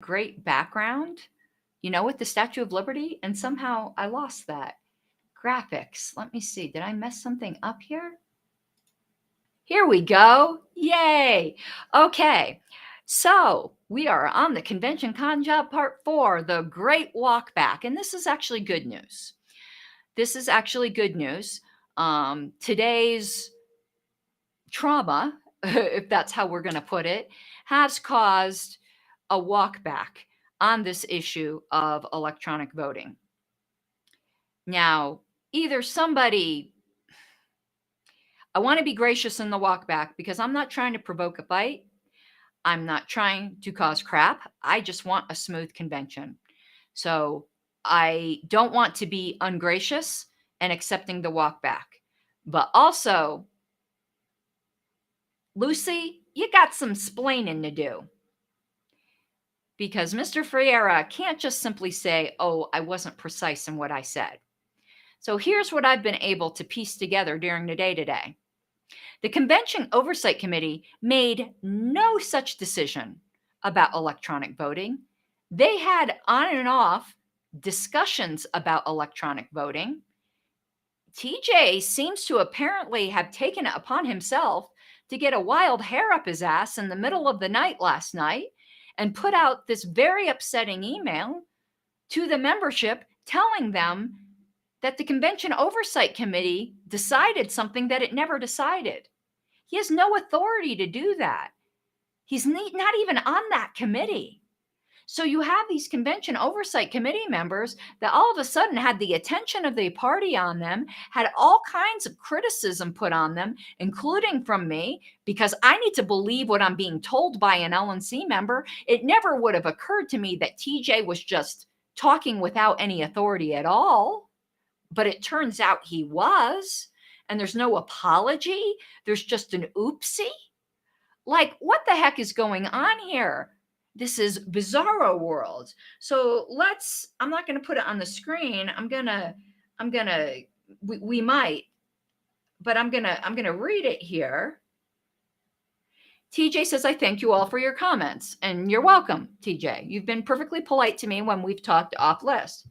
great background, with the Statue of Liberty, and somehow I lost that. Graphics. Let me see. Did I mess something up here? Here we go. Yay. Okay. So we are on the Convention Con Job Part 4, the Great Walk Back. And this is actually good news. Today's trauma, if that's how we're going to put it, has caused a walk back on this issue of electronic voting. Now, I want to be gracious in the walk back because I'm not trying to provoke a fight. I'm not trying to cause crap. I just want a smooth convention. So I don't want to be ungracious and accepting the walk back. But also, Lucy, you got some splaining to do. Because Mr. Freire can't just simply say, oh, I wasn't precise in what I said. So here's what I've been able to piece together during the day today. The Convention Oversight Committee made no such decision about electronic voting. They had on and off discussions about electronic voting. TJ seems to apparently have taken it upon himself to get a wild hair up his ass in the middle of the night last night and put out this very upsetting email to the membership telling them that the Convention Oversight Committee decided something that it never decided. He has no authority to do that. He's not even on that committee. So you have these Convention Oversight Committee members that all of a sudden had the attention of the party on them, had all kinds of criticism put on them, including from me, because I need to believe what I'm being told by an LNC member. It never would have occurred to me that TJ was just talking without any authority at all. But it turns out he was, and there's no apology. There's just an oopsie. Like, what the heck is going on here? This is bizarro world. So I'm not going to put it on the screen. We might, but I'm going to read it here. TJ says, I thank you all for your comments. And you're welcome, TJ. You've been perfectly polite to me when we've talked off list.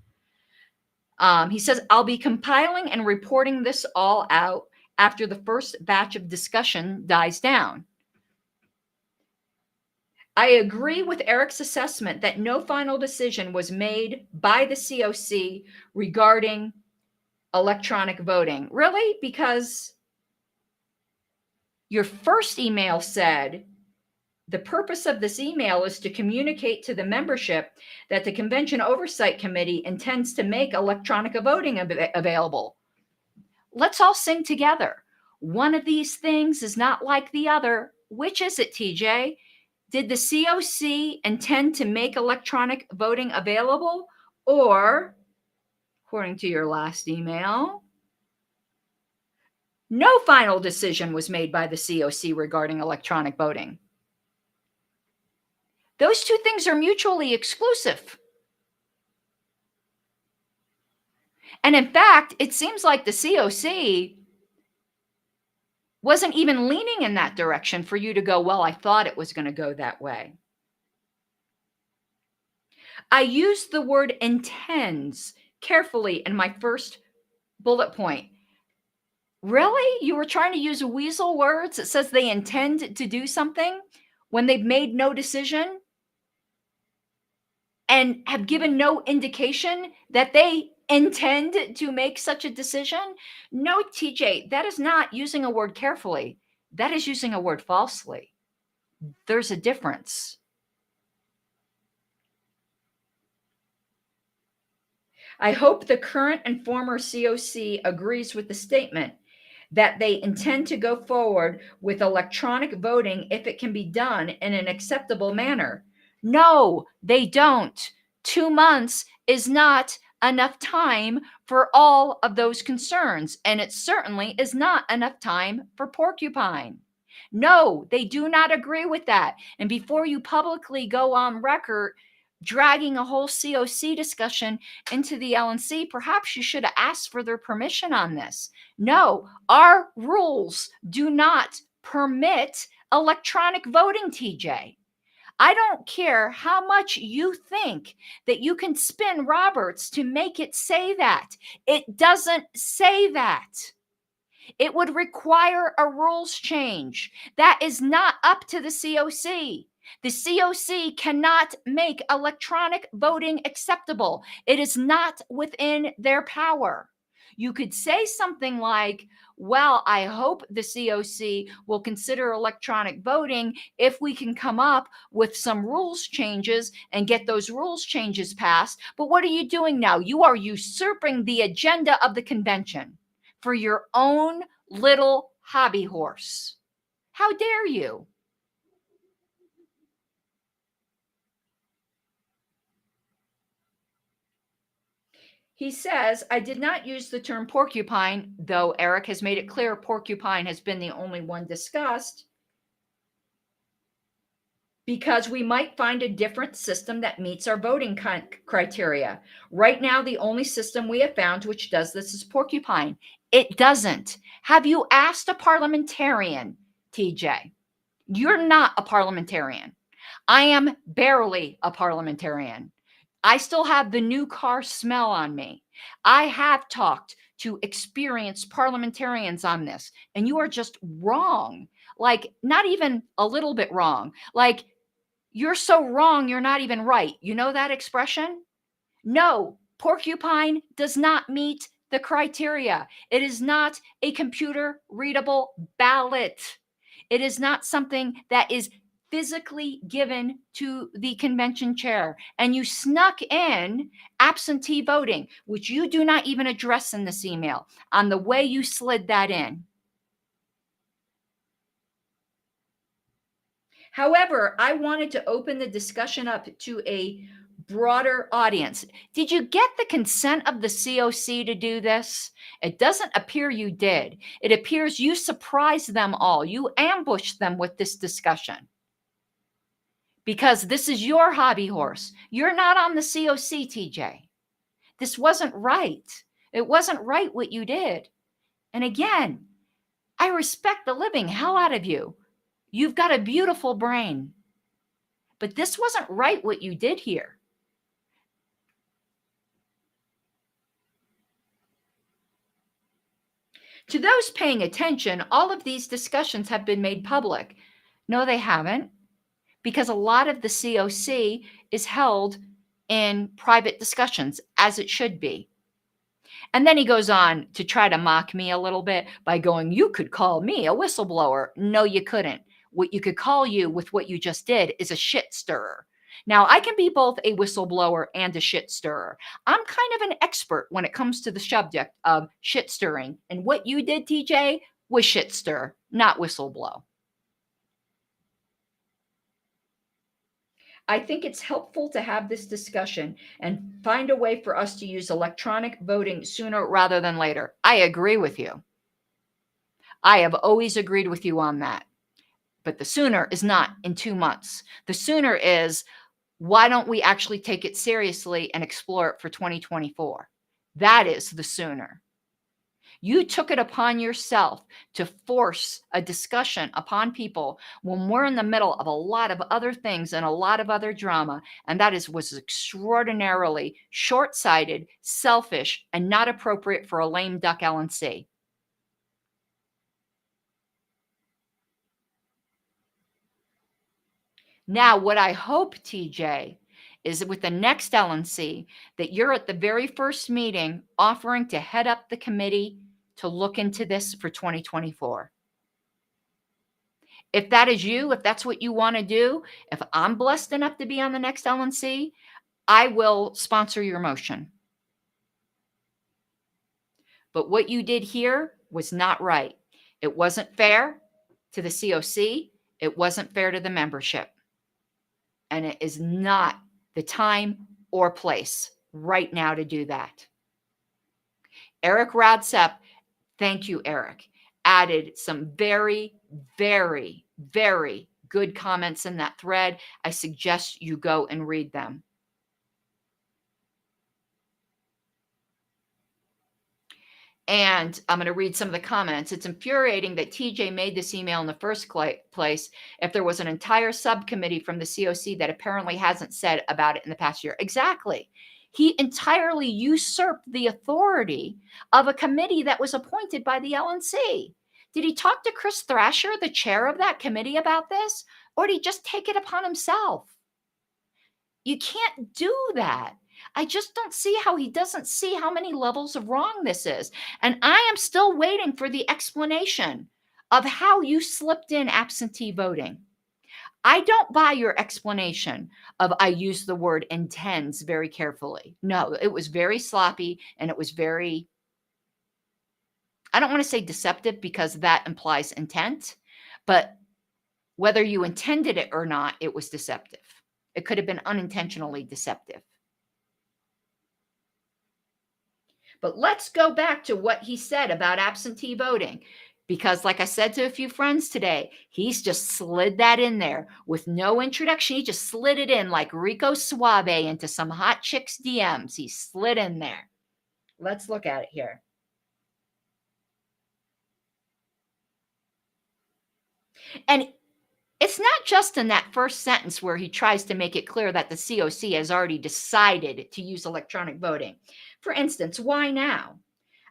He says, I'll be compiling and reporting this all out after the first batch of discussion dies down. I agree with Eric's assessment that no final decision was made by the COC regarding electronic voting. Really? Because your first email said, the purpose of this email is to communicate to the membership that the Convention Oversight Committee intends to make electronic voting available. Let's all sing together. One of these things is not like the other. Which is it, TJ? Did the COC intend to make electronic voting available? Or, according to your last email, no final decision was made by the COC regarding electronic voting. Those two things are mutually exclusive. And in fact, it seems like the COC wasn't even leaning in that direction for you to go, well, I thought it was going to go that way. I used the word intends carefully in my first bullet point. Really? You were trying to use weasel words that says they intend to do something when they've made no decision and have given no indication that they intend to make such a decision? No, TJ, that is not using a word carefully. That is using a word falsely. There's a difference. I hope the current and former COC agrees with the statement that they intend to go forward with electronic voting if it can be done in an acceptable manner. No, they don't. 2 months is not enough time for all of those concerns, and it certainly is not enough time for Porcupine. No, they do not agree with that. And before you publicly go on record dragging a whole COC discussion into the LNC, perhaps you should have asked for their permission on this. No, our rules do not permit electronic voting, TJ. I don't care how much you think that you can spin Roberts to make it say that. It doesn't say that. It would require a rules change. That is not up to the COC. The COC cannot make electronic voting acceptable. It is not within their power. You could say something like, well, I hope the COC will consider electronic voting if we can come up with some rules changes and get those rules changes passed. But what are you doing now? You are usurping the agenda of the convention for your own little hobby horse. How dare you? He says, I did not use the term porcupine, though Eric has made it clear porcupine has been the only one discussed, because we might find a different system that meets our voting criteria. Right now, the only system we have found which does this is porcupine. It doesn't. Have you asked a parliamentarian, TJ? You're not a parliamentarian. I am barely a parliamentarian. I still have the new car smell on me. I have talked to experienced parliamentarians on this, and you are just wrong. Like, not even a little bit wrong. Like, you're so wrong, you're not even right. You know that expression? No, porcupine does not meet the criteria. It is not a computer readable ballot. It is not something that is physically given to the convention chair. And you snuck in absentee voting, which you do not even address in this email, on the way you slid that in. However, I wanted to open the discussion up to a broader audience. Did you get the consent of the COC to do this? It doesn't appear you did. It appears you surprised them all. You ambushed them with this discussion because this is your hobby horse. You're not on the COC, TJ. This wasn't right. It wasn't right what you did. And again, I respect the living hell out of you. You've got a beautiful brain. But this wasn't right what you did here. To those paying attention, all of these discussions have been made public. No, they haven't, because a lot of the COC is held in private discussions, as it should be. And then he goes on to try to mock me a little bit by going, you could call me a whistleblower. No, you couldn't. What you could call you with what you just did is a shit stirrer. Now, I can be both a whistleblower and a shit stirrer. I'm kind of an expert when it comes to the subject of shit stirring. And what you did, TJ, was shit stir, not whistleblow. I think it's helpful to have this discussion and find a way for us to use electronic voting sooner rather than later. I agree with you. I have always agreed with you on that. But the sooner is not in 2 months. The sooner is, why don't we actually take it seriously and explore it for 2024? That is the sooner. You took it upon yourself to force a discussion upon people when we're in the middle of a lot of other things and a lot of other drama. And that was extraordinarily short-sighted, selfish, and not appropriate for a lame duck LNC. Now, what I hope, TJ, is that with the next LNC, that you're at the very first meeting offering to head up the committee to look into this for 2024. If that is you, if that's what you want to do, if I'm blessed enough to be on the next LNC, I will sponsor your motion. But what you did here was not right. It wasn't fair to the COC. It wasn't fair to the membership. And it is not the time or place right now to do that. Eric Radsep, thank you, Eric, added some very, very, very good comments in that thread. I suggest you go and read them. And I'm going to read some of the comments. It's infuriating that TJ made this email in the first place if there was an entire subcommittee from the COC that apparently hasn't said about it in the past year. Exactly. He entirely usurped the authority of a committee that was appointed by the LNC. Did he talk to Chris Thrasher, the chair of that committee, about this? Or did he just take it upon himself? You can't do that. I just don't see how he doesn't see how many levels of wrong this is. And I am still waiting for the explanation of how you slipped in absentee voting. I don't buy your explanation of I use the word intends very carefully. No, it was very sloppy and it was very, I don't want to say deceptive because that implies intent, but whether you intended it or not, it was deceptive. It could have been unintentionally deceptive. But let's go back to what he said about absentee voting. Because, like I said to a few friends today, he's just slid that in there with no introduction. He just slid it in like Rico Suave into some hot chick's DMs. He slid in there. Let's look at it here. And it's not just in that first sentence where he tries to make it clear that the COC has already decided to use electronic voting. For instance, why now?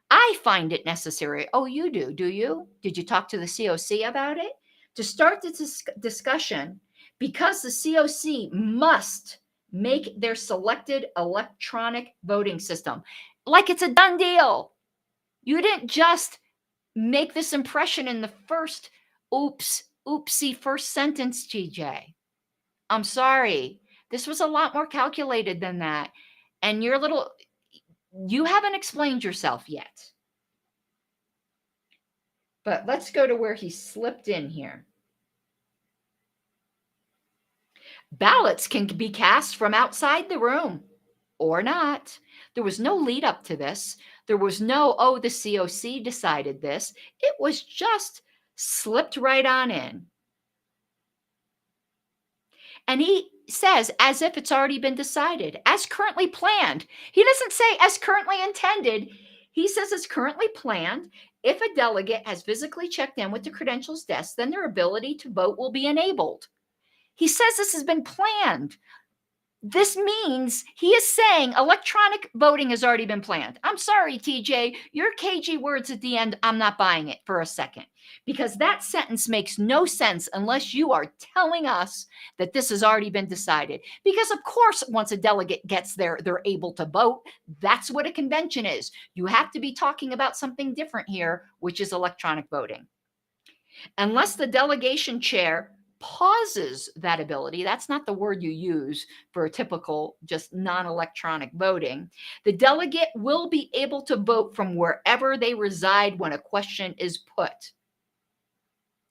I find it necessary. Oh, you do you? Did you talk to the COC about it? To start the discussion, because the COC must make their selected electronic voting system like it's a done deal. You didn't just make this impression in the first oopsie first sentence, TJ. I'm sorry. This was a lot more calculated than that. And you haven't explained yourself yet. But let's go to where he slipped in here. Ballots can be cast from outside the room or not. There was no lead up to this. There was no, oh, the COC decided this. It was just slipped right on in. And he says, as if it's already been decided, as currently planned. He doesn't say as currently intended. He says it's currently planned. If a delegate has physically checked in with the credentials desk, then their ability to vote will be enabled. He says this has been planned. This means he is saying electronic voting has already been planned. I'm sorry, TJ, your cagey words at the end, I'm not buying it for a second, because that sentence makes no sense unless you are telling us that this has already been decided. Because of course, once a delegate gets there, they're able to vote. That's what a convention is. You have to be talking about something different here, which is electronic voting. Unless the delegation chair pauses that ability, that's not the word you use for a typical just non-electronic voting, the delegate will be able to vote from wherever they reside when a question is put.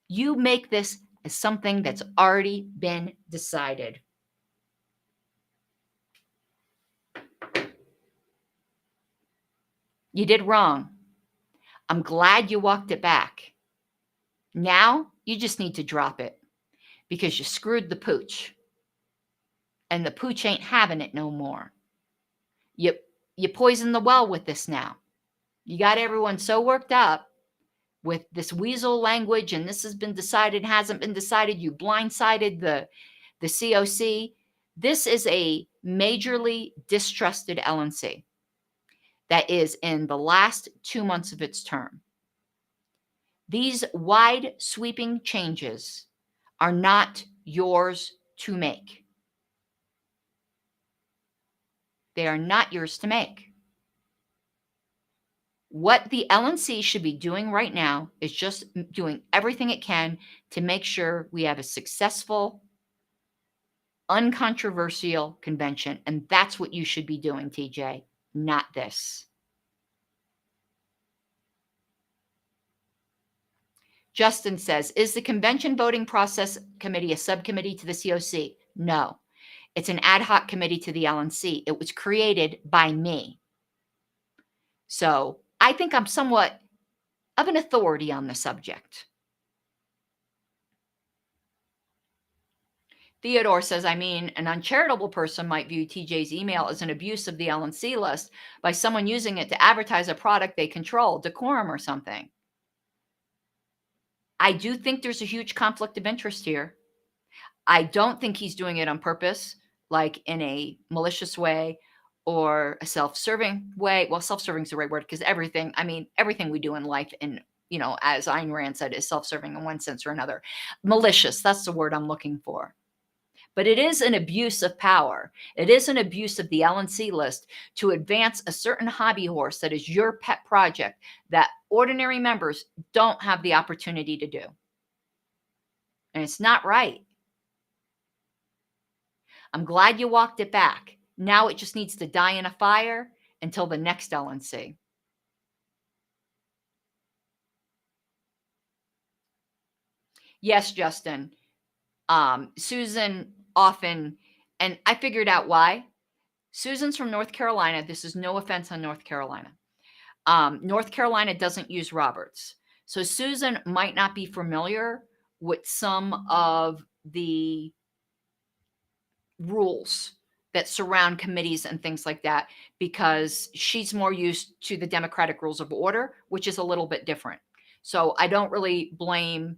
You make this as something that's already been decided. You did wrong. I'm glad you walked it back. Now you just need to drop it, because you screwed the pooch. And the pooch ain't having it no more. You poisoned the well with this now. You got everyone so worked up with this weasel language, and this has been decided, hasn't been decided. You blindsided the COC. This is a majorly distrusted LNC that is in the last 2 months of its term. These wide sweeping changes are not yours to make. They are not yours to make. What the LNC should be doing right now is just doing everything it can to make sure we have a successful, uncontroversial convention. And that's what you should be doing, TJ, not this. Justin says, is the convention voting process committee a subcommittee to the COC? No. It's an ad hoc committee to the LNC. It was created by me. So I think I'm somewhat of an authority on the subject. Theodore says, I mean, an uncharitable person might view TJ's email as an abuse of the LNC list by someone using it to advertise a product they control, decorum or something. I do think there's a huge conflict of interest here. I don't think he's doing it on purpose, like in a malicious way or a self-serving way. Well, self-serving is the right word because everything we do in life, and as Ayn Rand said, is self-serving in one sense or another. Malicious, that's the word I'm looking for. But it is an abuse of power. It is an abuse of the LNC list to advance a certain hobby horse that is your pet project that ordinary members don't have the opportunity to do. And it's not right. I'm glad you walked it back. Now it just needs to die in a fire until the next LNC. Yes, Justin. Susan often, and I figured out why. Susan's from North Carolina. This is no offense on North Carolina. North Carolina doesn't use Roberts. So Susan might not be familiar with some of the rules that surround committees and things like that, because she's more used to the Democratic Rules of Order, which is a little bit different. So I don't really blame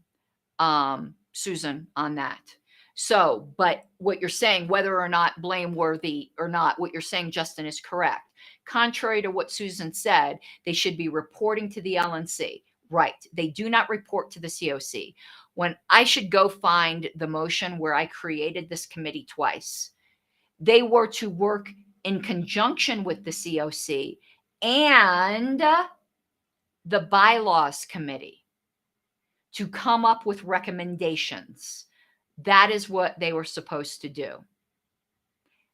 Susan on that. So, but what you're saying, whether or not blameworthy or not, what you're saying, Justin, is correct. Contrary to what Susan said, they should be reporting to the LNC. Right. They do not report to the COC. When I should go find the motion where I created this committee twice, they were to work in conjunction with the COC and the bylaws committee to come up with recommendations. That is what they were supposed to do.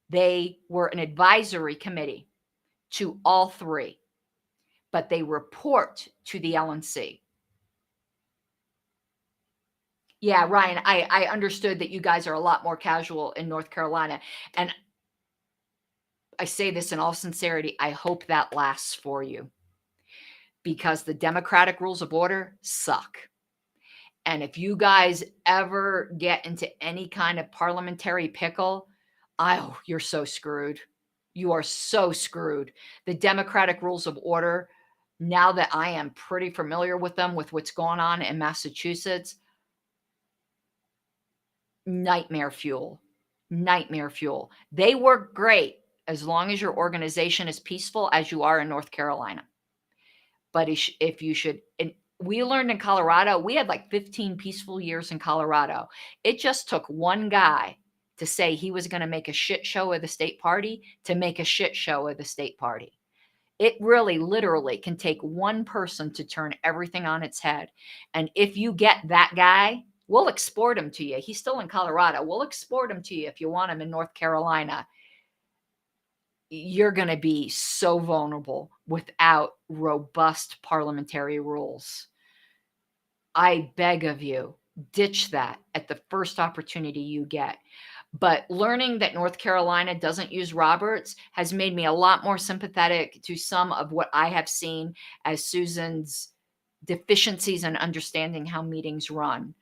They were an advisory committee to all three, but they report to the LNC. Yeah, Ryan, I understood that you guys are a lot more casual in North Carolina. And I say this in all sincerity, I hope that lasts for you, because the Democratic Rules of Order suck. And if you guys ever get into any kind of parliamentary pickle, you're so screwed. You are so screwed. The Democratic Rules of Order, now that I am pretty familiar with them, with what's going on in Massachusetts, nightmare fuel. Nightmare fuel. They work great as long as your organization is peaceful, as you are in North Carolina. But if you should, and we learned in Colorado, we had like 15 peaceful years in Colorado. It just took one guy to say he was going to make a shit show of the state party to make a shit show of the state party. It really literally can take one person to turn everything on its head. And if you get that guy, we'll export him to you. He's still in Colorado. We'll export him to you if you want him in North Carolina. You're going to be so vulnerable without robust parliamentary rules. I beg of you, ditch that at the first opportunity you get. But learning that North Carolina doesn't use Roberts has made me a lot more sympathetic to some of what I have seen as Susan's deficiencies in understanding how meetings run.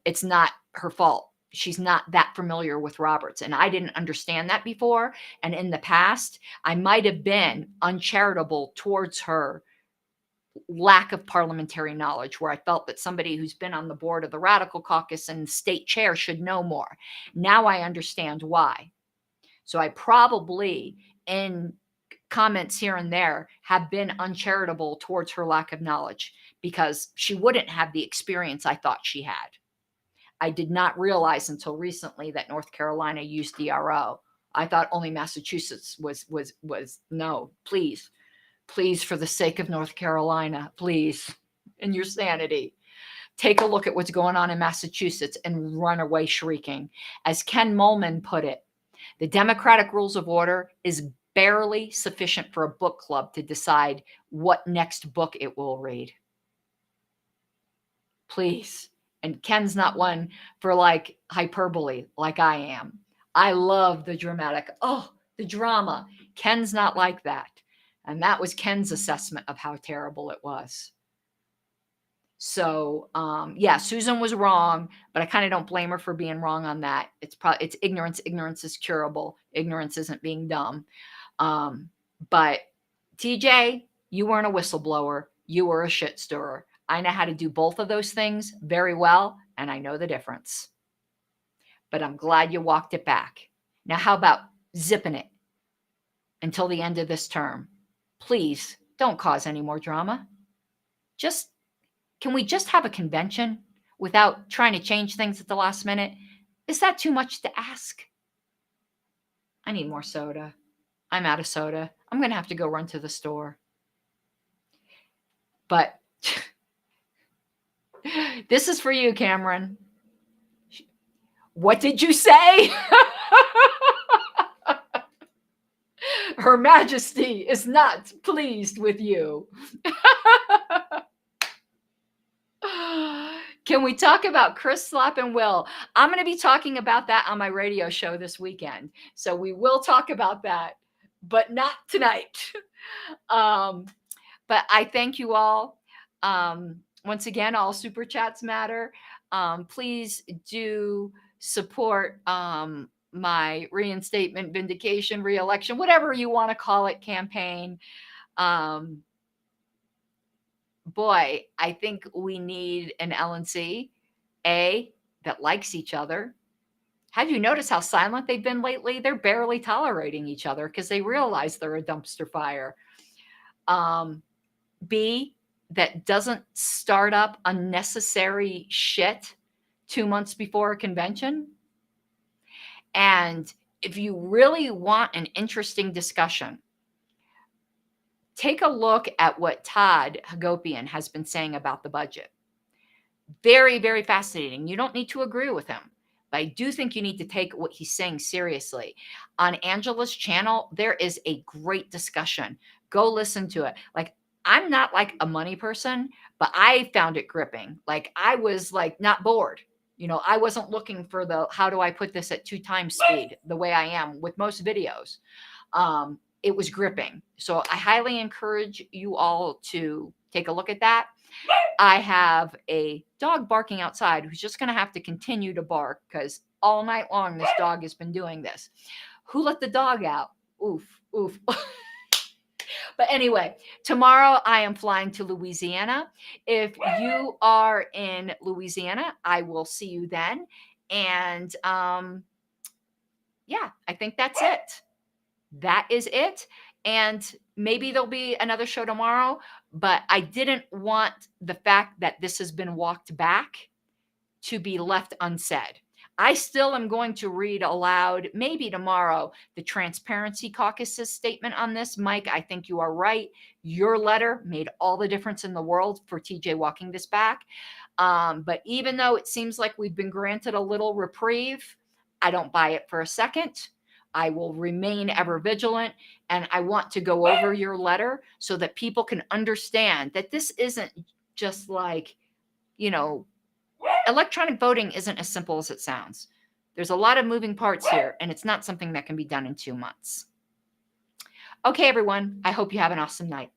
It's not her fault. She's not that familiar with Roberts. And I didn't understand that before. And in the past, I might have been uncharitable towards her lack of parliamentary knowledge, where I felt that somebody who's been on the board of the Radical Caucus and state chair should know more. Now I understand why. So I probably, in comments here and there, have been uncharitable towards her lack of knowledge, because she wouldn't have the experience I thought she had. I did not realize until recently that North Carolina used DRO. I thought only Massachusetts was no, please, for the sake of North Carolina, please, in your sanity, take a look at what's going on in Massachusetts and run away shrieking. As Ken Molman put it, the Democratic Rules of Order is barely sufficient for a book club to decide what next book it will read. Please. And Ken's not one for like hyperbole like I am. I love the dramatic. Oh, the drama. Ken's not like that. And that was Ken's assessment of how terrible it was. So, yeah, Susan was wrong, but I kind of don't blame her for being wrong on that. It's ignorance. Ignorance is curable. Ignorance isn't being dumb. Um, but TJ, you weren't a whistleblower. You were a shit stirrer. I know how to do both of those things very well, and I know the difference. But I'm glad you walked it back. Now, how about zipping it until the end of this term? Please don't cause any more drama. Just Can we just have a convention without trying to change things at the last minute? Is that too much to ask? I need more soda. I'm out of soda. I'm going to have to go run to the store. But this is for you, Cameron. What did you say? Her Majesty is not pleased with you. Can we talk about Chris Slap and Will? I'm going to be talking about that on my radio show this weekend. So we will talk about that, but not tonight. But I thank you all. Once again, all super chats matter. Please do support my reinstatement, vindication, reelection, whatever you want to call it, campaign. Boy, I think we need an LNC, that likes each other. Have you noticed how silent they've been lately? They're barely tolerating each other because they realize they're a dumpster fire. B, that doesn't start up unnecessary shit 2 months before a convention. And if you really want an interesting discussion, take a look at what Todd Hagopian has been saying about the budget. Very, very fascinating. You don't need to agree with him, but I do think you need to take what he's saying seriously. On Angela's channel, there is a great discussion. Go listen to it. Like, I'm not like a money person, but I found it gripping. Like, I was like not bored. I wasn't looking for how do I put this at 2 times speed the way I am with most videos. It was gripping. So I highly encourage you all to take a look at that. I have a dog barking outside who's just going to have to continue to bark because all night long this dog has been doing this. Who let the dog out? Oof, oof. But anyway, tomorrow I am flying to Louisiana. If you are in Louisiana, I will see you then. And yeah, I think that's it. That is it. And maybe there'll be another show tomorrow, but I didn't want the fact that this has been walked back to be left unsaid. I still am going to read aloud, maybe tomorrow, the Transparency Caucus's statement on this. Mike, I think you are right. Your letter made all the difference in the world for TJ walking this back. But even though it seems like we've been granted a little reprieve, I don't buy it for a second. I will remain ever vigilant, and I want to go over your letter so that people can understand that this isn't just like, electronic voting isn't as simple as it sounds. There's a lot of moving parts here, and it's not something that can be done in 2 months. Okay, everyone, I hope you have an awesome night.